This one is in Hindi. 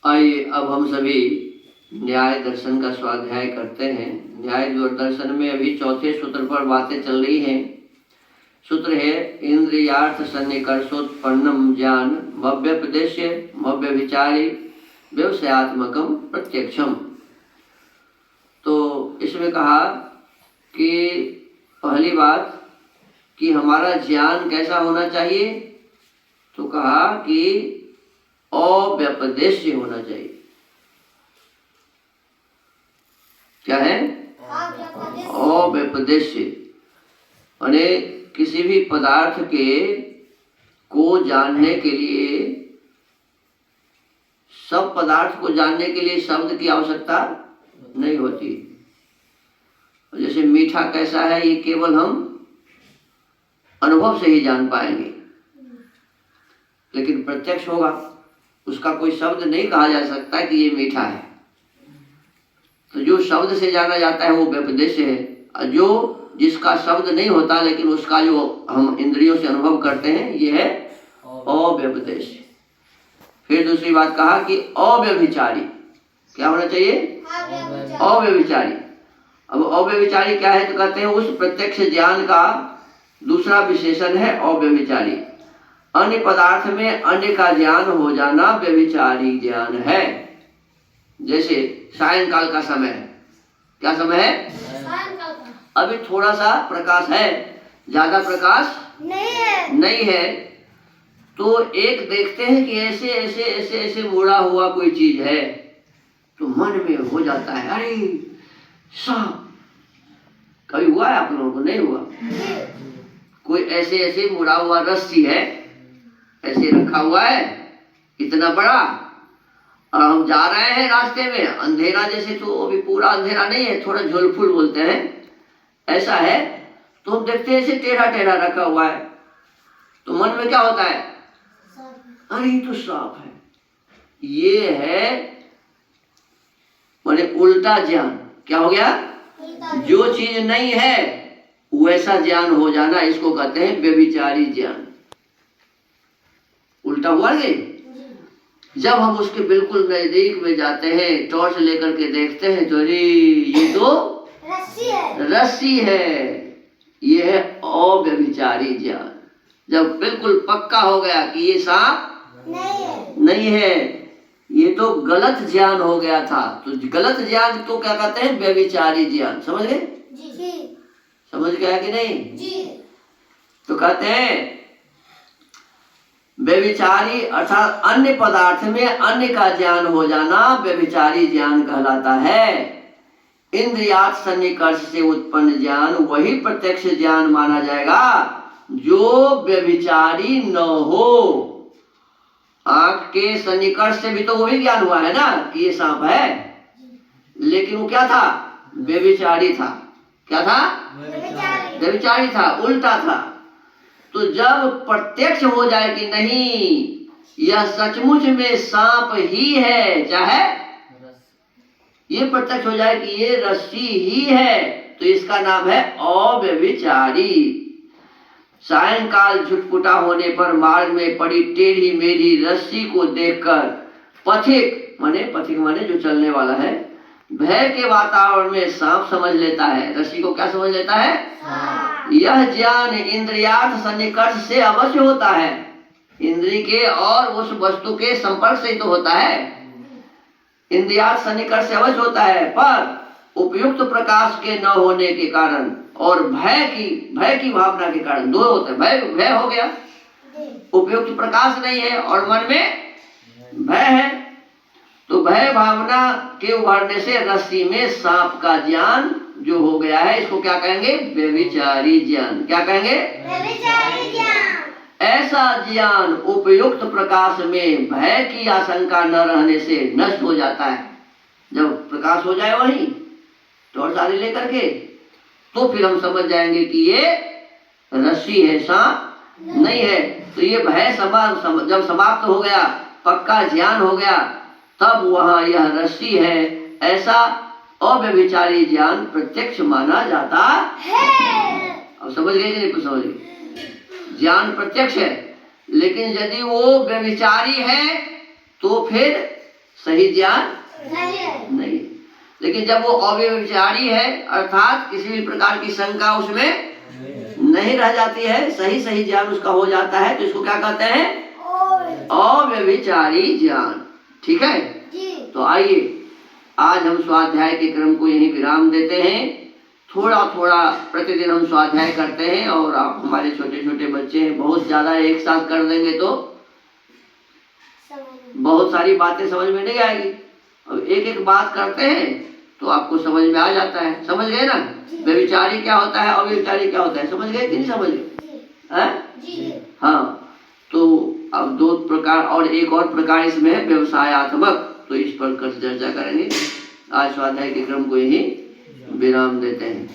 आइए अब हम सभी न्याय दर्शन का स्वाध्याय करते हैं। न्याय दर्शन में अभी चौथे सूत्र पर बातें चल रही हैं। सूत्र है इंद्रियार्थ सन्निकर्षोत्पन्नम ज्ञान मव्यपदेश्य मव्यभिचारी व्यवसायात्मकम प्रत्यक्षम। तो इसमें कहा कि पहली बात कि हमारा ज्ञान कैसा होना चाहिए, तो कहा कि अव्यपदेश्य होना चाहिए। क्या है? अव्यपदेश्य यानी किसी भी पदार्थ को जानने के लिए, सब पदार्थ को जानने के लिए शब्द की आवश्यकता नहीं होती। जैसे मीठा कैसा है ये केवल हम अनुभव से ही जान पाएंगे, लेकिन प्रत्यक्ष होगा उसका कोई शब्द नहीं कहा जा सकता कि ये मीठा है। तो जो शब्द से जाना जाता है वो व्यपदेश है, और जो जिसका शब्द नहीं होता लेकिन उसका जो हम इंद्रियों से अनुभव करते हैं ये है अव्यपदेश। फिर दूसरी बात कहा कि अव्यभिचारी। क्या होना चाहिए? अव्यभिचारी। अब अव्यभिचारी क्या है? तो कहते हैं उस प्रत्यक्ष ज्ञान का दूसरा विशेषण है अव्यभिचारी। अन्य पदार्थ में अन्य का ज्ञान हो जाना व्यभिचारी ज्ञान है। जैसे सायंकाल का समय है। क्या समय है? अभी थोड़ा सा प्रकाश है, ज्यादा प्रकाश नहीं है। तो एक देखते हैं कि ऐसे ऐसे ऐसे ऐसे मुड़ा हुआ कोई चीज है, तो मन में हो जाता है अरे सांप। कभी हुआ है आप लोगों को? नहीं हुआ? कोई ऐसे ऐसे मुड़ा हुआ रस्सी है, ऐसे रखा हुआ है इतना बड़ा, और हम जा रहे हैं रास्ते में, अंधेरा जैसे, तो अभी पूरा अंधेरा नहीं है, थोड़ा झुलफुल बोलते हैं ऐसा है, तो हम देखते हैं ऐसे टेढ़ा टेढ़ा रखा हुआ है, तो मन में क्या होता है? अरे ये तो सांप है। ये है माने उल्टा ज्ञान। क्या हो गया? जो चीज नहीं है वैसा ज्ञान हो जाना, इसको कहते हैं व्यभिचारी ज्ञान। उल्टा हुआ नहीं? जब हम उसके बिल्कुल नजदीक में जाते हैं, टॉर्च लेकर के देखते हैं, तो अरे ये तो रस्सी है। ये है अव्यभिचारी ज्ञान। जब बिल्कुल पक्का हो गया कि ये सांप नहीं है, ये तो गलत ज्ञान हो गया था। तो गलत ज्ञान तो क्या कहते हैं? व्यभिचारी ज्ञान। समझ गए? समझ गया कि नहीं? तो कहते हैं व्यभिचारी अर्थात अन्य पदार्थ में अन्य का ज्ञान हो जाना व्यभिचारी ज्ञान कहलाता है। इंद्रियार्थ सन्निकर्ष से उत्पन्न ज्ञान वही प्रत्यक्ष ज्ञान माना जाएगा जो व्यभिचारी न हो। आंख के सन्निकर्ष से भी तो वही ज्ञान हुआ है ना कि ये सांप है, लेकिन वो क्या था? व्यभिचारी था। क्या था? व्यभिचारी था, उल्टा था। तो जब प्रत्यक्ष हो जाए कि नहीं यह सचमुच में सांप ही है, चाहे ये प्रत्यक्ष हो जाए कि ये रस्सी ही है, तो इसका नाम है अव्यभिचारी। सायंकाल झुटपुटा होने पर मार्ग में पड़ी टेढ़ी मेढ़ी रस्सी को देखकर पथिक माने जो चलने वाला है, भय के वातावरण में सांप समझ लेता है। रस्सी को क्या समझ लेता है? यह ज्ञान इंद्रियार्थ सन्निकर्ष से अवश्य होता है। इंद्रिय के और उस वस्तु के संपर्क से ही तो होता है। इंद्रियार्थ सन्निकर्ष से अवश्य होता है, पर उपयुक्त प्रकाश के न होने के कारण और भय की भावना के कारण, दो होते हैं। भय हो गया, उपयुक्त प्रकाश नहीं है और मन में भय है, तो भय भावना के उभरने से रस्सी में सांप का ज्ञान जो हो गया है, इसको क्या कहेंगे? व्यभिचारी ज्ञान। क्या कहेंगे? व्यभिचारी ज्ञान। ऐसा ज्ञान उपयुक्त प्रकाश में भय की आशंका न रहने से नष्ट हो जाता है। जब प्रकाश हो जाए वही टॉर्च आदि लेकर के, तो फिर हम समझ जाएंगे कि ये रस्सी है, सांप नहीं है। तो ये भय जब समाप्त हो गया, पक्का ज्ञान हो गया, तब वहां यह रस्सी है ऐसा अव्यभिचारी ज्ञान प्रत्यक्ष माना जाता है। अब समझ गए कि नहीं? समझ गए? ज्ञान प्रत्यक्ष है, लेकिन यदि वो व्यभिचारी है तो फिर सही ज्ञान नहीं। लेकिन जब वो अव्यभिचारी है अर्थात किसी भी प्रकार की शंका उसमें नहीं रह जाती है, सही सही ज्ञान उसका हो जाता है, तो इसको क्या कहते हैं? अव्यभिचारी ज्ञान। ठीक है, तो आइए आज हम स्वाध्याय के क्रम को यहीं विराम देते हैं। थोड़ा थोड़ा प्रतिदिन हम स्वाध्याय करते हैं और आप हमारे छोटे छोटे बच्चे हैं, बहुत ज्यादा एक साथ कर देंगे तो बहुत सारी बातें समझ में नहीं आएगी। अब एक एक बात करते हैं तो आपको समझ में आ जाता है। समझ गए ना? व्यभिचारी क्या होता है, अव्यभिचारी क्या होता है, समझ गए कि नहीं समझ गए? हाँ, तो अब दो प्रकार और एक और प्रकार इसमें है व्यवसायात्मक, तो इस पर चर्चा करेंगे। आज स्वाध्याय के क्रम को यही विराम देते हैं।